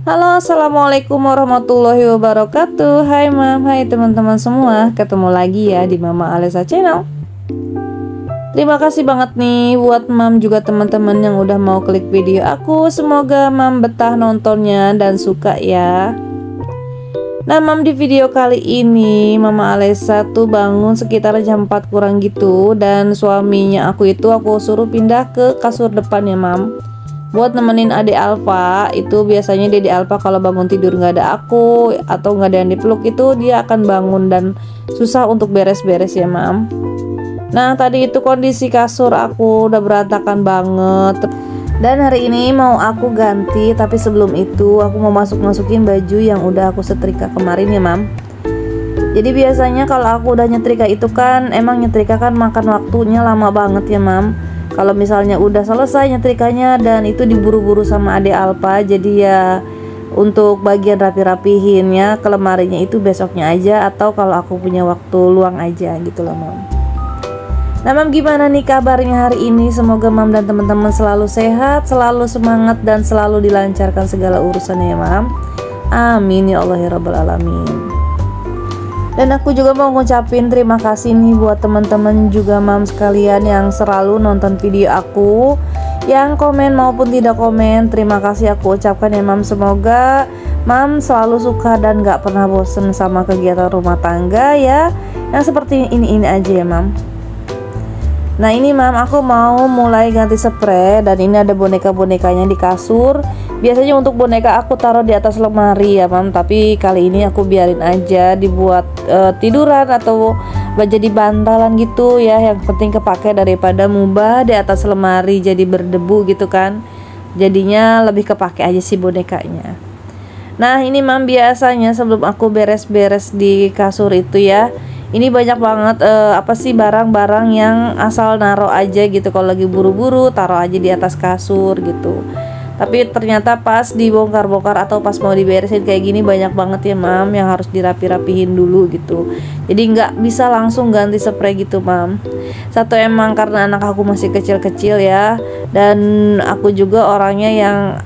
Halo, assalamualaikum warahmatullahi wabarakatuh. Hai mam, hai teman-teman semua. Ketemu lagi ya di Mama Alesa Channel. Terima kasih banget nih buat mam juga teman-teman yang udah mau klik video aku. Semoga mam betah nontonnya dan suka ya. Nah mam, di video kali ini Mama Alesa tuh bangun sekitar jam 4 kurang gitu. Dan suaminya aku suruh pindah ke kasur depan ya mam, buat nemenin adik Alfa. Itu biasanya Dede Alfa kalau bangun tidur nggak ada aku atau nggak ada yang dipeluk itu dia akan bangun dan susah untuk beres-beres ya mam. Nah tadi itu kondisi kasur aku udah berantakan banget dan hari ini mau aku ganti, tapi sebelum itu aku mau masukin baju yang udah aku setrika kemarin ya mam. Jadi biasanya kalau aku udah nyetrika itu kan emang nyetrika kan makan waktunya lama banget ya mam. Kalau misalnya udah selesai nyetrikanya dan itu diburu-buru sama adik Alfa, jadi ya untuk bagian rapi-rapihinnya ke lemarinya itu besoknya aja, atau kalau aku punya waktu luang aja gitu loh mam. Nah mam, gimana nih kabarnya hari ini? Semoga mam dan teman-teman selalu sehat, selalu semangat dan selalu dilancarkan segala urusannya ya mam. Amin ya Allah ya rabbal alamin. Dan aku juga mau ngucapin terima kasih nih buat teman-teman juga mam sekalian yang selalu nonton video aku, yang komen maupun tidak komen. Terima kasih aku ucapkan ya mam. Semoga mam selalu suka dan gak pernah bosen sama kegiatan rumah tangga ya, yang seperti ini aja ya mam. Nah ini mam, aku mau mulai ganti spray dan ini ada boneka-bonekanya di kasur. Biasanya untuk boneka aku taruh di atas lemari ya mam, tapi kali ini aku biarin aja dibuat tiduran atau jadi bantalan gitu ya. Yang penting kepake daripada mubah di atas lemari jadi berdebu gitu kan. Jadinya lebih kepake aja sih bonekanya. Nah ini mam, biasanya sebelum aku beres-beres di kasur itu ya, ini banyak banget barang-barang yang asal naruh aja gitu. Kalau lagi buru-buru taruh aja di atas kasur gitu. Tapi ternyata pas dibongkar-bongkar atau pas mau diberesin kayak gini banyak banget ya mam yang harus dirapi-rapihin dulu gitu. Jadi nggak bisa langsung ganti spray gitu mam. Satu emang karena anak aku masih kecil-kecil ya, dan aku juga orangnya yang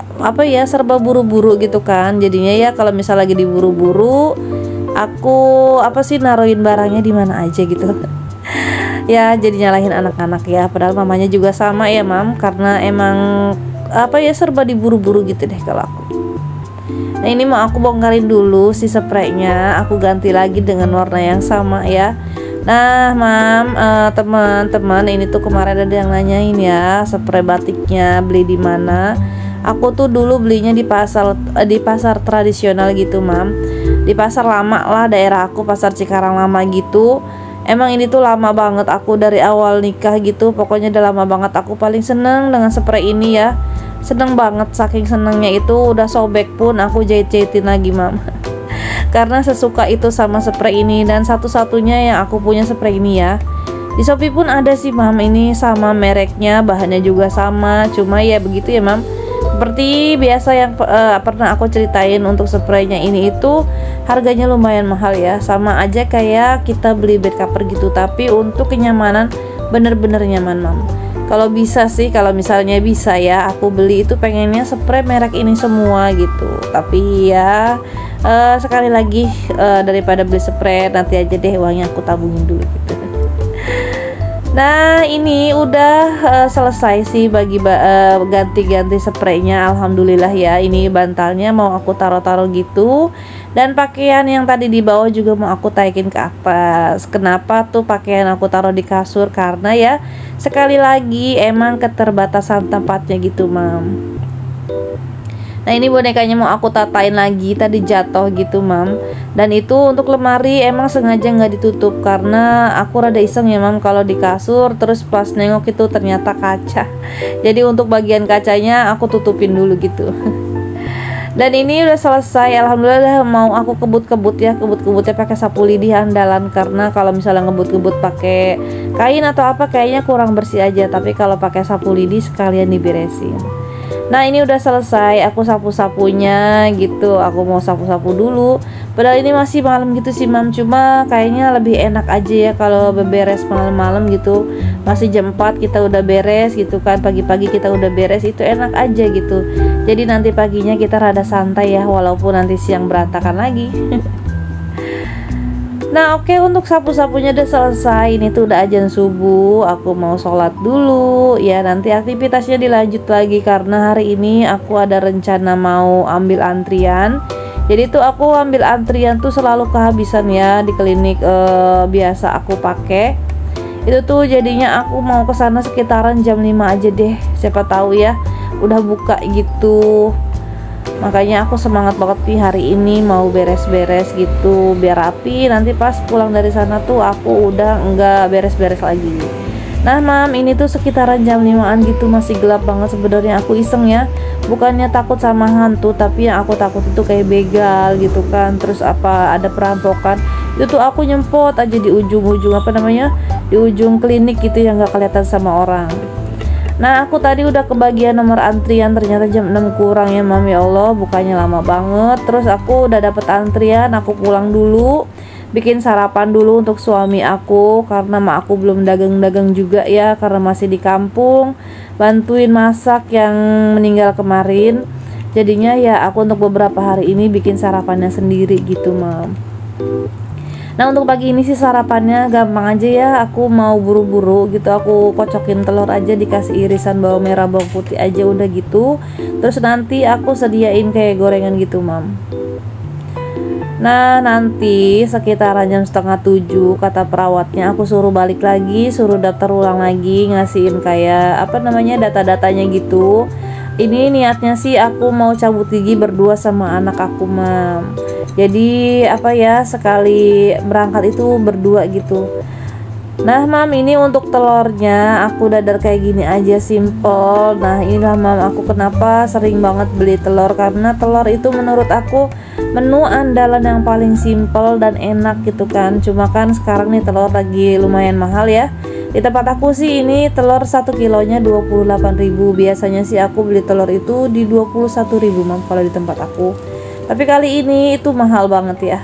serba buru-buru gitu kan. Jadinya ya kalau misal lagi diburu-buru aku naruhin barangnya di mana aja gitu. Ya jadi nyalahin anak-anak ya, padahal mamanya juga sama ya mam, karena emang serba diburu-buru gitu deh kalau aku. Nah ini mau aku bongkarin dulu si spraynya, aku ganti lagi dengan warna yang sama ya. Nah mam, teman-teman, ini tuh kemarin ada yang nanyain ya spray batiknya beli di mana. Aku tuh dulu belinya di pasar tradisional gitu mam, di pasar lama lah daerah aku, pasar Cikarang lama gitu. Emang ini tuh lama banget aku dari awal nikah gitu, pokoknya udah lama banget aku paling seneng dengan spray ini ya. Seneng banget, saking senengnya itu udah sobek pun aku jahit-jahitin lagi mam. Karena sesuka itu sama spray ini, dan satu-satunya yang aku punya spray ini ya. Di Shopee pun ada sih mam, ini sama mereknya, bahannya juga sama, cuma ya begitu ya mam. Seperti biasa yang pernah aku ceritain, untuk spraynya ini itu harganya lumayan mahal ya, sama aja kayak kita beli bed cover gitu. Tapi untuk kenyamanan bener-bener nyaman mam. Kalau bisa sih, kalau misalnya bisa ya, aku beli itu pengennya spray merek ini semua gitu. Tapi ya sekali lagi daripada beli spray, nanti aja deh uangnya aku tabungin dulu gitu. Nah ini udah selesai sih ganti-ganti spraynya, alhamdulillah ya. Ini bantalnya mau aku taruh-taruh gitu, dan pakaian yang tadi di bawah juga mau aku taikin ke atas. Kenapa tuh pakaian aku taruh di kasur? Karena ya sekali lagi emang keterbatasan tempatnya gitu mam. Nah ini bonekanya mau aku tatain lagi, tadi jatuh gitu mam. Dan itu untuk lemari emang sengaja nggak ditutup, karena aku rada iseng ya mam kalau di kasur terus pas nengok itu ternyata kaca. Jadi untuk bagian kacanya aku tutupin dulu gitu. Dan ini udah selesai, alhamdulillah. Mau aku kebut-kebutnya pakai sapu lidi andalan, karena kalau misalnya ngebut-ngebut pakai kain atau apa kayaknya kurang bersih aja. Tapi kalau pakai sapu lidi sekalian diberesin. Nah ini udah selesai, aku sapu-sapunya gitu. Aku mau sapu-sapu dulu. Padahal ini masih malam gitu sih mam, cuma kayaknya lebih enak aja ya kalau beberes malam-malam gitu. Masih jam 4 kita udah beres gitu kan, pagi-pagi kita udah beres, itu enak aja gitu. Jadi nanti paginya kita rada santai ya, walaupun nanti siang berantakan lagi. Nah oke, untuk sapu-sapunya udah selesai. Ini tuh udah azan subuh. Aku mau sholat dulu ya, nanti aktivitasnya dilanjut lagi karena hari ini aku ada rencana mau ambil antrian. Jadi tuh aku ambil antrian tuh selalu kehabisan ya di klinik biasa aku pakai. Itu tuh jadinya aku mau ke sana sekitaran jam 5 aja deh. Siapa tahu ya udah buka gitu. Makanya aku semangat banget nih hari ini mau beres-beres gitu biar rapi, nanti pas pulang dari sana tuh aku udah enggak beres-beres lagi. Nah mam, ini tuh sekitaran jam 5-an gitu, masih gelap banget sebenarnya. Aku iseng ya, bukannya takut sama hantu, tapi yang aku takut itu kayak begal gitu kan, terus apa ada perampokan. Itu tuh aku nyempot aja di ujung-ujung apa namanya, di ujung klinik gitu yang gak kelihatan sama orang. Nah aku tadi udah kebagian nomor antrian, ternyata jam 6 kurang ya mam, ya Allah bukannya lama banget. Terus aku udah dapet antrian, aku pulang dulu, bikin sarapan dulu untuk suami aku karena mak aku belum dagang-dagang juga ya, karena masih di kampung, bantuin masak yang meninggal kemarin. Jadinya ya aku untuk beberapa hari ini bikin sarapannya sendiri gitu mam. Nah untuk pagi ini sih sarapannya gampang aja ya, aku mau buru-buru gitu, aku kocokin telur aja dikasih irisan bawang merah bawang putih aja udah gitu. Terus nanti aku sediain kayak gorengan gitu mam. Nah nanti sekitaran jam setengah 7 kata perawatnya aku suruh balik lagi, suruh daftar ulang lagi, ngasihin kayak apa namanya data-datanya gitu. Ini niatnya sih aku mau cabut gigi berdua sama anak aku mam. Jadi apa ya, sekali berangkat itu berdua gitu. Nah mam, ini untuk telurnya aku dadar kayak gini aja, simple. Nah inilah mam, aku kenapa sering banget beli telur, karena telur itu menurut aku menu andalan yang paling simple dan enak gitu kan. Cuma kan sekarang nih telur lagi lumayan mahal ya. Di tempat aku sih ini telur 1 kilonya 28.000. Biasanya sih aku beli telur itu di 21.000 mam kalau di tempat aku. Tapi kali ini itu mahal banget ya.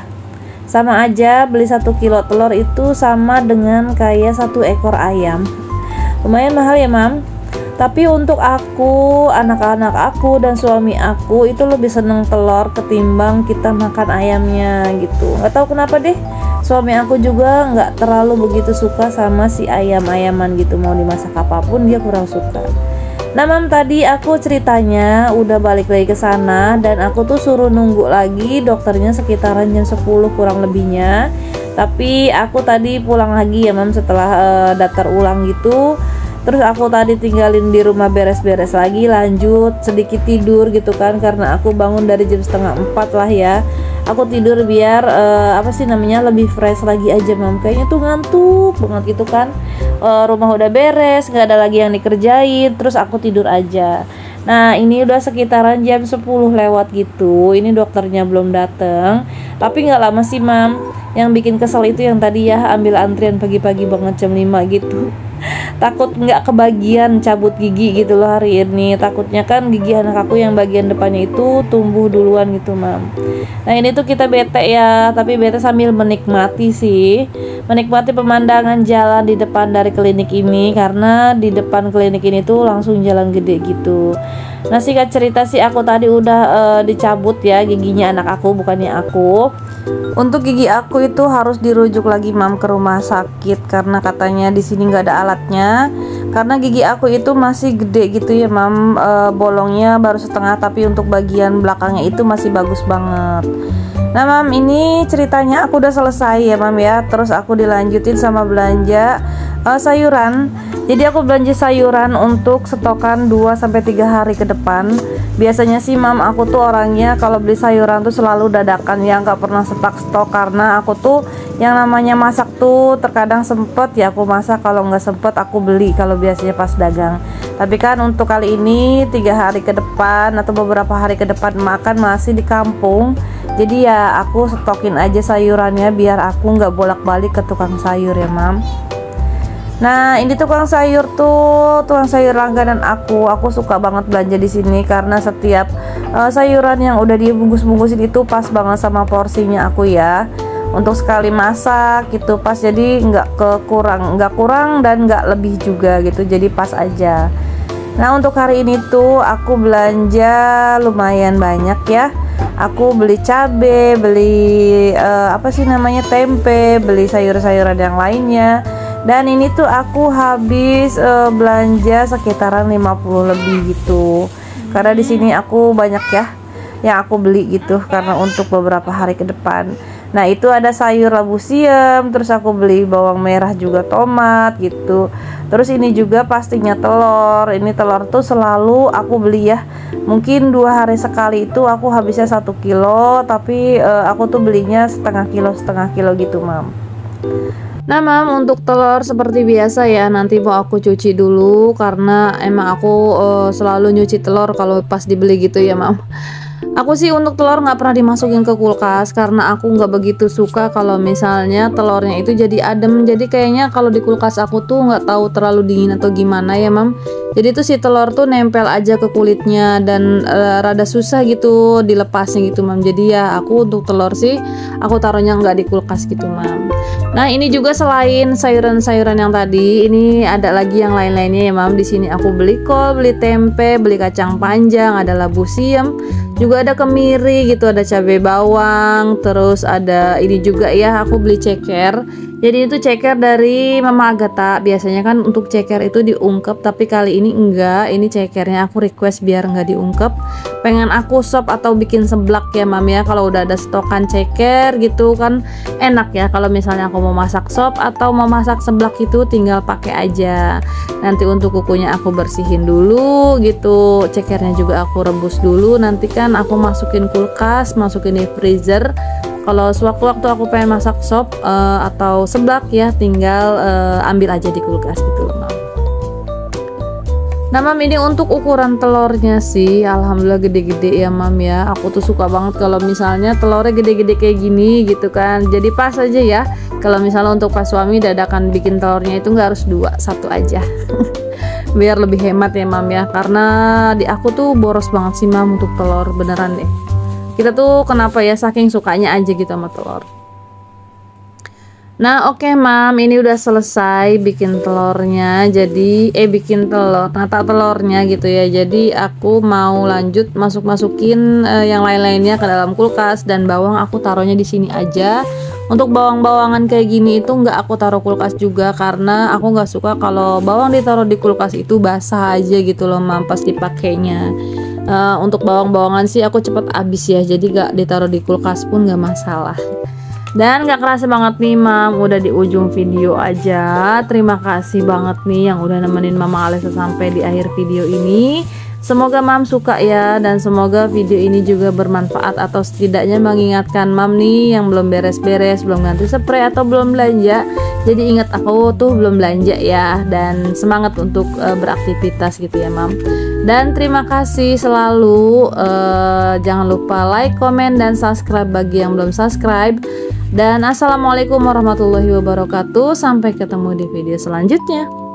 Sama aja beli 1 kilo telur itu sama dengan kayak 1 ekor ayam. Lumayan mahal ya mam. Tapi untuk aku, anak-anak aku dan suami aku itu lebih seneng telur ketimbang kita makan ayamnya gitu. Gak tahu kenapa deh, suami aku juga nggak terlalu begitu suka sama si ayam-ayaman gitu. Mau dimasak apapun dia kurang suka. Nah mam, tadi aku ceritanya udah balik lagi ke sana dan aku tuh suruh nunggu lagi dokternya sekitaran jam 10 kurang lebihnya. Tapi aku tadi pulang lagi ya mam setelah daftar ulang gitu. Terus aku tadi tinggalin di rumah beres-beres lagi, lanjut sedikit tidur gitu kan, karena aku bangun dari jam setengah 4 lah ya. Aku tidur biar apa sih namanya, lebih fresh lagi aja mam. Kayaknya tuh ngantuk banget gitu kan. Rumah udah beres, nggak ada lagi yang dikerjain, terus aku tidur aja. Nah ini udah sekitaran jam 10 lewat gitu. Ini dokternya belum dateng, tapi nggak lama sih mam. Yang bikin kesel itu yang tadi ya, ambil antrian pagi-pagi banget jam 5 gitu. Takut nggak kebagian cabut gigi gitu loh hari ini. Takutnya kan gigi anak aku yang bagian depannya itu tumbuh duluan gitu mam. Nah ini tuh kita bete ya, tapi bete sambil menikmati sih, menikmati pemandangan jalan di depan dari klinik ini, karena di depan klinik ini tuh langsung jalan gede gitu. Nah singkat cerita sih aku tadi udah dicabut ya giginya anak aku, bukannya aku. Untuk gigi aku itu harus dirujuk lagi mam ke rumah sakit karena katanya di sini nggak ada alatnya. Karena gigi aku itu masih gede gitu ya mam, bolongnya baru setengah, tapi untuk bagian belakangnya itu masih bagus banget. Nah mam, ini ceritanya aku udah selesai ya mam ya. Terus aku dilanjutin sama belanja sayuran. Jadi aku belanja sayuran untuk stokan 2-3 hari ke depan. Biasanya sih mam, aku tuh orangnya kalau beli sayuran tuh selalu dadakan ya, nggak pernah stok, karena aku tuh yang namanya masak tuh terkadang sempet ya aku masak, kalau nggak sempet aku beli kalau biasanya pas dagang. Tapi kan untuk kali ini 3 hari ke depan atau beberapa hari ke depan makan masih di kampung, jadi ya aku stokin aja sayurannya biar aku nggak bolak-balik ke tukang sayur ya mam. Nah, ini tukang sayur tuh, tukang sayur langganan aku. Aku suka banget belanja di sini karena setiap sayuran yang udah dibungkus-bungkusin itu pas banget sama porsinya aku ya. Untuk sekali masak gitu pas, jadi nggak kurang dan nggak lebih juga gitu, jadi pas aja. Nah, untuk hari ini tuh aku belanja lumayan banyak ya. Aku beli cabe, beli apa sih namanya, tempe, beli sayur-sayuran yang lainnya. Dan ini tuh aku habis belanja sekitaran 50 lebih gitu. Karena di sini aku banyak ya yang aku beli gitu karena untuk beberapa hari ke depan. Nah, itu ada sayur labu siam, terus aku beli bawang merah juga, tomat gitu. Terus ini juga pastinya telur. Ini telur tuh selalu aku beli ya. Mungkin 2 hari sekali itu aku habisnya 1 kilo, tapi aku tuh belinya setengah kilo gitu, Mam. Nah, Mam, untuk telur seperti biasa ya, nanti mau aku cuci dulu karena emang aku selalu nyuci telur kalau pas dibeli gitu ya, Mam. Aku sih untuk telur nggak pernah dimasukin ke kulkas karena aku nggak begitu suka kalau misalnya telurnya itu jadi adem. Jadi kayaknya kalau di kulkas aku tuh nggak tahu terlalu dingin atau gimana ya, Mam. Jadi tuh si telur tuh nempel aja ke kulitnya dan rada susah gitu dilepasnya gitu, Mam. Jadi ya aku untuk telur sih aku taruhnya nggak di kulkas gitu, Mam. Nah, ini juga selain sayuran-sayuran yang tadi, ini ada lagi yang lain-lainnya ya, Mam. Di sini aku beli kol, beli tempe, beli kacang panjang, ada labu siam, juga ada kemiri gitu, ada cabai bawang, terus ada ini juga ya, aku beli ceker. Jadi itu ceker dari Mama Agatha. Biasanya kan untuk ceker itu diungkep, tapi kali ini enggak. Ini cekernya aku request biar enggak diungkep. Pengen aku sop atau bikin seblak ya, Mam ya. Kalau udah ada stokan ceker gitu kan enak ya. Kalau misalnya aku mau masak sop atau mau masak seblak itu tinggal pakai aja. Nanti untuk kukunya aku bersihin dulu gitu. Cekernya juga aku rebus dulu. Nanti kan aku masukin kulkas, masukin di freezer. Kalau sewaktu-waktu aku pengen masak sop atau seblak ya, tinggal ambil aja di kulkas gitu, Mam. Nah, Mam, ini untuk ukuran telurnya sih alhamdulillah gede-gede ya, Mam ya. Aku tuh suka banget kalau misalnya telurnya gede-gede kayak gini gitu kan. Jadi pas aja ya. Kalau misalnya untuk pas suami dadakan bikin telurnya itu nggak harus 2, 1 aja. Biar lebih hemat ya, Mam ya. Karena di aku tuh boros banget sih, Mam, untuk telur beneran deh. Kita tuh kenapa ya saking sukanya aja gitu sama telur. Nah, oke, Mam, ini udah selesai bikin telurnya. Jadi bikin telur, nata telurnya gitu ya. Jadi aku mau lanjut masukin yang lain-lainnya ke dalam kulkas, dan bawang aku taruhnya di sini aja. Untuk bawang-bawangan kayak gini itu nggak aku taruh kulkas juga karena aku nggak suka kalau bawang ditaruh di kulkas itu basah aja gitu loh, Mam, pas dipakainya. Untuk bawang-bawangan sih aku cepet habis ya, jadi gak ditaruh di kulkas pun gak masalah. Dan gak kerasa banget nih, Mam, udah di ujung video aja. Terima kasih banget nih yang udah nemenin Mama Alesa sampai di akhir video ini. Semoga Mam suka ya, dan semoga video ini juga bermanfaat atau setidaknya mengingatkan Mam nih yang belum beres-beres, belum ganti spray atau belum belanja. Jadi ingat aku tuh belum belanja ya, dan semangat untuk beraktivitas gitu ya, Mam. Dan terima kasih selalu, jangan lupa like, komen, dan subscribe bagi yang belum subscribe. Dan assalamualaikum warahmatullahi wabarakatuh. Sampai ketemu di video selanjutnya.